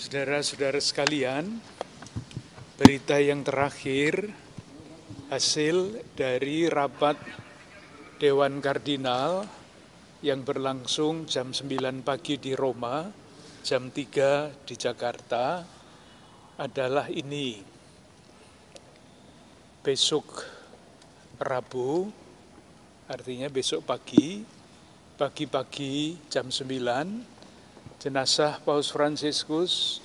Saudara-saudara sekalian, berita yang terakhir hasil dari rapat Dewan Kardinal yang berlangsung jam 9 pagi di Roma, jam 3 di Jakarta adalah ini. Besok Rabu, artinya besok pagi-pagi jam 9, jenazah Paus Fransiskus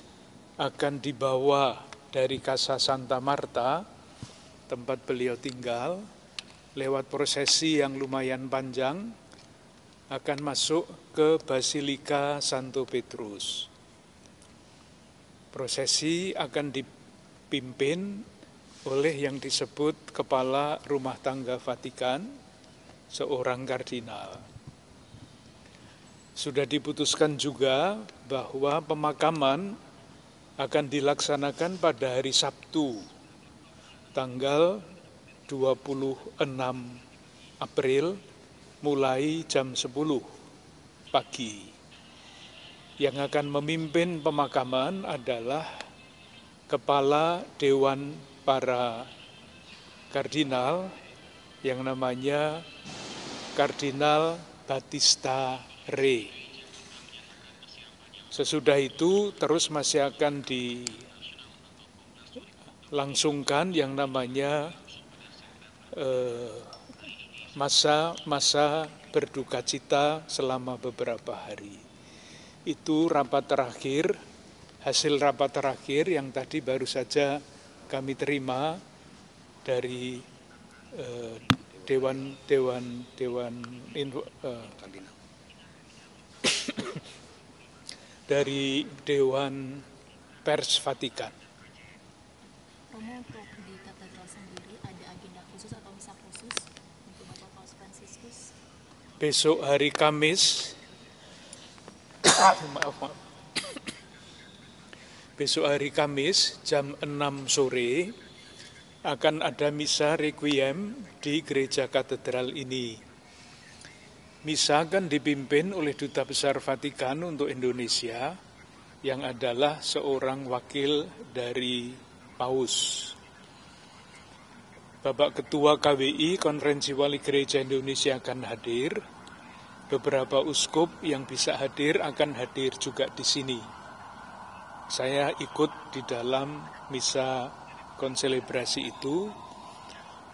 akan dibawa dari Casa Santa Marta, tempat beliau tinggal, lewat prosesi yang lumayan panjang, akan masuk ke Basilika Santo Petrus. Prosesi akan dipimpin oleh yang disebut Kepala Rumah Tangga Vatikan, seorang kardinal. Sudah diputuskan juga bahwa pemakaman akan dilaksanakan pada hari Sabtu, tanggal 26 April, mulai jam 10 pagi. Yang akan memimpin pemakaman adalah Kepala Dewan para Kardinal yang namanya Kardinal Battista Re. Sesudah itu terus masih akan dilangsungkan yang namanya masa berduka cita selama beberapa hari. Itu rapat terakhir, hasil rapat terakhir yang tadi baru saja kami terima dari dari Dewan Pers Vatikan. Romo, untuk di katedral sendiri ada agenda khusus atau misa khusus untuk Bapak Paus Fransiskus? Besok hari Kamis, besok hari Kamis jam 6 sore akan ada misa requiem di gereja katedral ini. Misa akan dipimpin oleh Duta Besar Vatikan untuk Indonesia yang adalah seorang wakil dari Paus. Bapak Ketua KWI, Konferensi Wali Gereja Indonesia, akan hadir. Beberapa uskup yang bisa hadir akan hadir juga di sini. Saya ikut di dalam misa konselebrasi itu,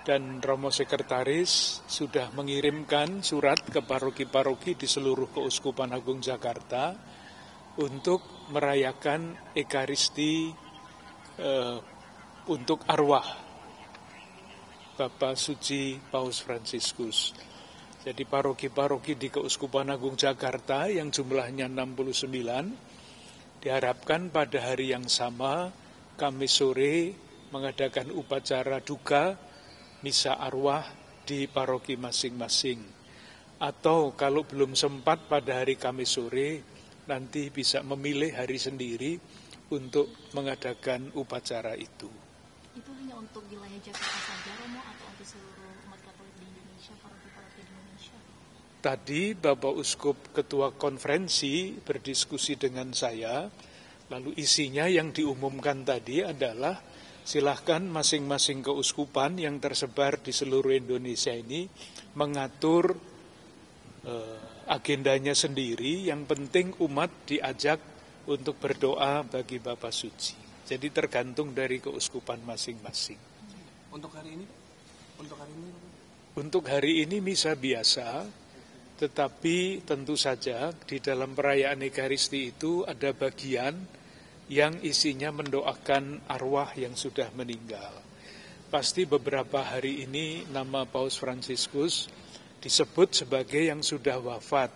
dan Romo Sekretaris sudah mengirimkan surat ke paroki-paroki di seluruh Keuskupan Agung Jakarta untuk merayakan Ekaristi untuk arwah Bapak Suci Paus Fransiskus. Jadi paroki-paroki di Keuskupan Agung Jakarta yang jumlahnya 69 diharapkan pada hari yang sama, Kamis sore, mengadakan upacara duka misa arwah di paroki masing-masing. Atau kalau belum sempat pada hari Kamis sore, nanti bisa memilih hari sendiri untuk mengadakan upacara itu. Itu hanya untuk wilayah Jakarta saja, Romo, atau untuk seluruh umat Katolik di Indonesia, paroki-paroki di Indonesia? Tadi Bapak Uskup Ketua Konferensi berdiskusi dengan saya, lalu isinya yang diumumkan tadi adalah silahkan masing-masing keuskupan yang tersebar di seluruh Indonesia ini mengatur agendanya sendiri. Yang penting umat diajak untuk berdoa bagi Bapak Suci. Jadi tergantung dari keuskupan masing-masing. Untuk hari ini? Untuk hari ini misa biasa, tetapi tentu saja di dalam perayaan Ekaristi itu ada bagian yang isinya mendoakan arwah yang sudah meninggal. Pasti beberapa hari ini nama Paus Fransiskus disebut sebagai yang sudah wafat,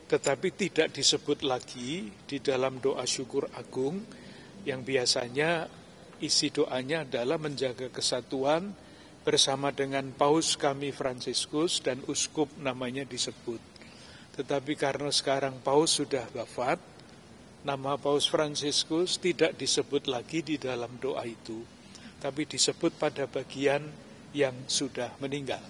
tetapi tidak disebut lagi di dalam doa syukur agung yang biasanya isi doanya adalah menjaga kesatuan bersama dengan Paus kami Fransiskus dan uskup namanya disebut. Tetapi karena sekarang Paus sudah wafat, nama Paus Fransiskus tidak disebut lagi di dalam doa itu, tapi disebut pada bagian yang sudah meninggal.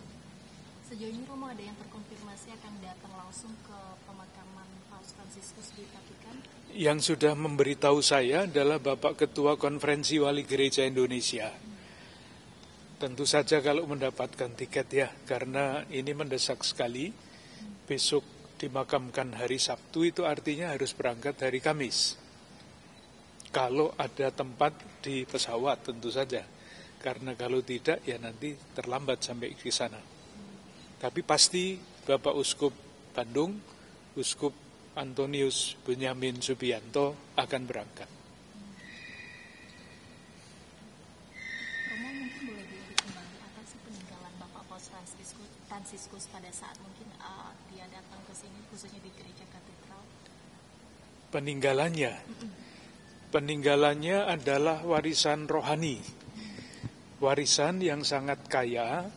Sejauh ini Romo ada yang terkonfirmasi delegasi akan datang langsung ke pemakaman Paus Fransiskus di Vatikan? Yang sudah memberitahu saya adalah Bapak Ketua Konferensi Wali Gereja Indonesia. Tentu saja kalau mendapatkan tiket ya, karena ini mendesak sekali. Besok dimakamkan hari Sabtu, itu artinya harus berangkat hari Kamis. Kalau ada tempat di pesawat tentu saja. Karena kalau tidak ya nanti terlambat sampai ke sana. Tapi pasti Bapak Uskup Bandung, Uskup Antonius Benyamin Subianto akan berangkat. Romo, mungkin boleh dikembali apa sih peninggalan Bapak Paus Fransiskus pada saat mungkin dia datang ke sini, khususnya di gereja katedral? Peninggalannya adalah warisan rohani, warisan yang sangat kaya.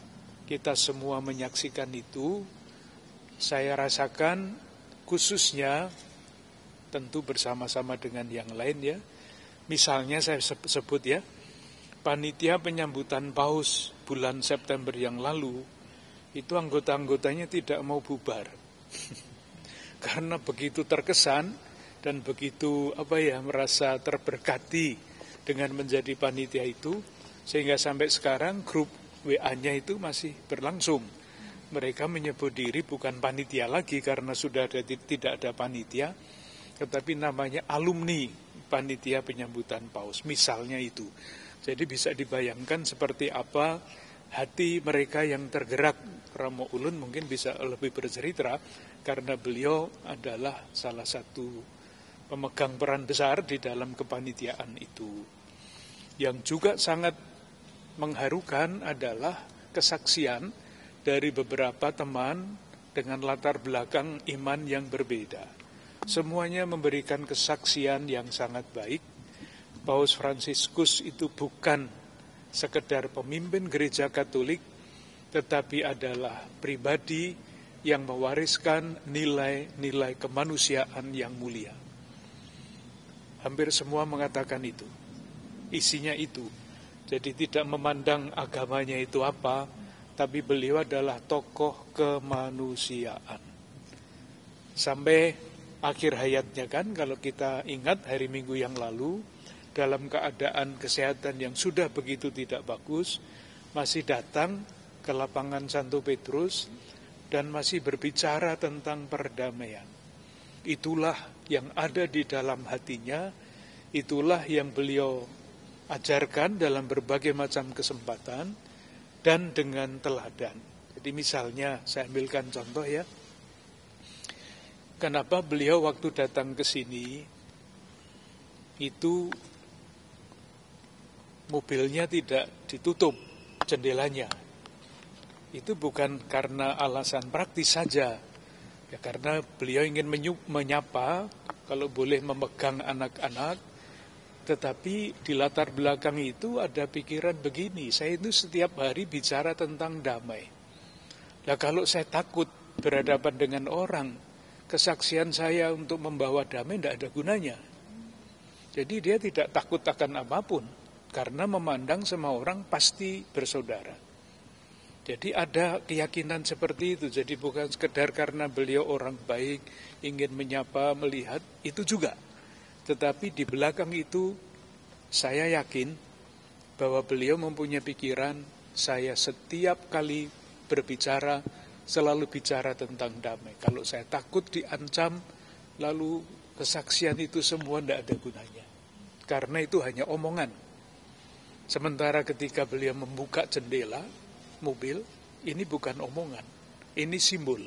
Kita semua menyaksikan itu. Saya rasakan khususnya tentu bersama-sama dengan yang lain ya. Misalnya saya sebut ya, panitia penyambutan Paus bulan September yang lalu, itu anggota-anggotanya tidak mau bubar. Karena begitu terkesan dan begitu merasa terberkati dengan menjadi panitia itu, sehingga sampai sekarang grup WA-nya itu masih berlangsung. Mereka menyebut diri bukan panitia lagi karena sudah tidak ada panitia, tetapi namanya alumni panitia penyambutan Paus, misalnya itu. Jadi bisa dibayangkan seperti apa hati mereka yang tergerak. Romo Ulun mungkin bisa lebih bercerita karena beliau adalah salah satu pemegang peran besar di dalam kepanitiaan itu. Yang juga sangat mengharukan adalah kesaksian dari beberapa teman dengan latar belakang iman yang berbeda. Semuanya memberikan kesaksian yang sangat baik. Paus Fransiskus itu bukan sekedar pemimpin gereja Katolik, tetapi adalah pribadi yang mewariskan nilai-nilai kemanusiaan yang mulia. Hampir semua mengatakan itu. Isinya itu. Jadi tidak memandang agamanya itu apa, tapi beliau adalah tokoh kemanusiaan. Sampai akhir hayatnya kan, kalau kita ingat hari Minggu yang lalu, dalam keadaan kesehatan yang sudah begitu tidak bagus, masih datang ke lapangan Santo Petrus dan masih berbicara tentang perdamaian. Itulah yang ada di dalam hatinya, itulah yang beliau ajarkan dalam berbagai macam kesempatan, dan dengan teladan. Jadi misalnya, saya ambilkan contoh ya. Kenapa beliau waktu datang ke sini, itu mobilnya tidak ditutup jendelanya. Itu bukan karena alasan praktis saja. Ya karena beliau ingin menyapa, kalau boleh memegang anak-anak. Tetapi di latar belakang itu ada pikiran begini, saya itu setiap hari bicara tentang damai. Nah kalau saya takut berhadapan dengan orang, kesaksian saya untuk membawa damai tidak ada gunanya. Jadi dia tidak takut akan apapun, karena memandang semua orang pasti bersaudara. Jadi ada keyakinan seperti itu, jadi bukan sekedar karena beliau orang baik, ingin menyapa, melihat, itu juga. Tetapi di belakang itu saya yakin bahwa beliau mempunyai pikiran, saya setiap kali berbicara selalu bicara tentang damai. Kalau saya takut diancam, lalu kesaksian itu semua tidak ada gunanya. Karena itu hanya omongan. Sementara ketika beliau membuka jendela mobil, ini bukan omongan, ini simbol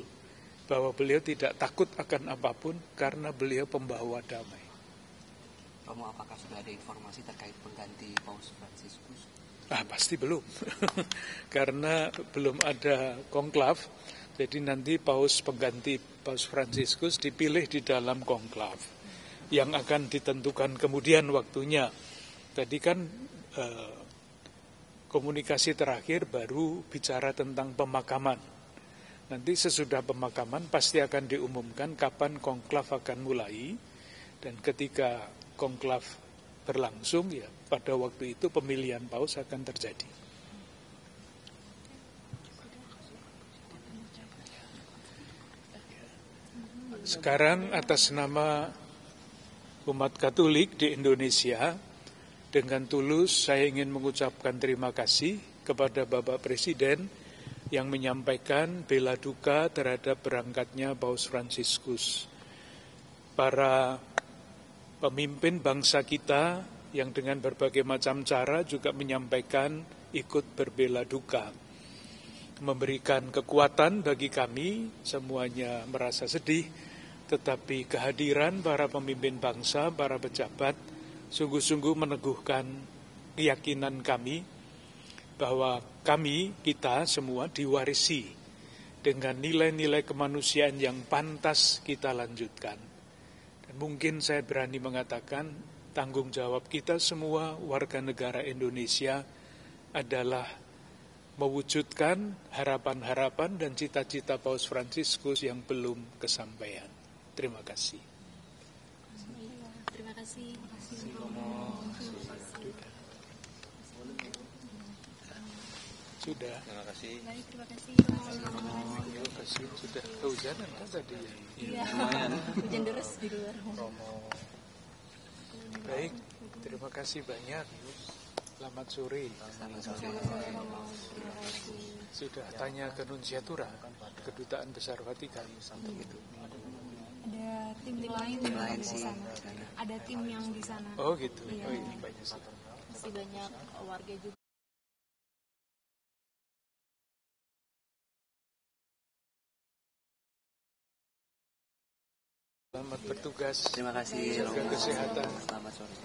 bahwa beliau tidak takut akan apapun karena beliau pembawa damai. Romo, apakah sudah ada informasi terkait pengganti Paus Fransiskus? Pasti belum, karena belum ada konklav. Jadi nanti pengganti Paus Fransiskus dipilih di dalam konklav yang akan ditentukan kemudian waktunya. Tadi kan komunikasi terakhir baru bicara tentang pemakaman. Nanti sesudah pemakaman pasti akan diumumkan kapan konklav akan mulai, dan ketika konklav berlangsung ya pada waktu itu pemilihan paus akan terjadi. Sekarang atas nama umat Katolik di Indonesia, dengan tulus saya ingin mengucapkan terima kasih kepada Bapak Presiden yang menyampaikan bela duka terhadap berangkatnya Paus Fransiskus. Para pemimpin bangsa kita yang dengan berbagai macam cara juga menyampaikan ikut berbela duka. Memberikan kekuatan bagi kami, semuanya merasa sedih, tetapi kehadiran para pemimpin bangsa, para pejabat, sungguh-sungguh meneguhkan keyakinan kami bahwa kita semua diwarisi dengan nilai-nilai kemanusiaan yang pantas kita lanjutkan. Dan mungkin saya berani mengatakan tanggung jawab kita semua warga negara Indonesia adalah mewujudkan harapan-harapan dan cita-cita Paus Fransiskus yang belum kesampaian. Terima kasih. Terima kasih. Sudah. Terima kasih. Baik, terima kasih. Terima kasih. Sudah kehujanan kan tadi ya? Iya. Hujan deras di luar. Baik, terima kasih banyak. Selamat sore. Sudah tanya ke Nunsiatura, Kedutaan Besar Vatikan. Ada tim lain di sana. Ada tim yang di sana. Oh gitu. Iya. Oh ini banyak sih. Masih banyak warga juga. Selamat bertugas. Terima kasih. Jaga kesehatan. Selamat sore.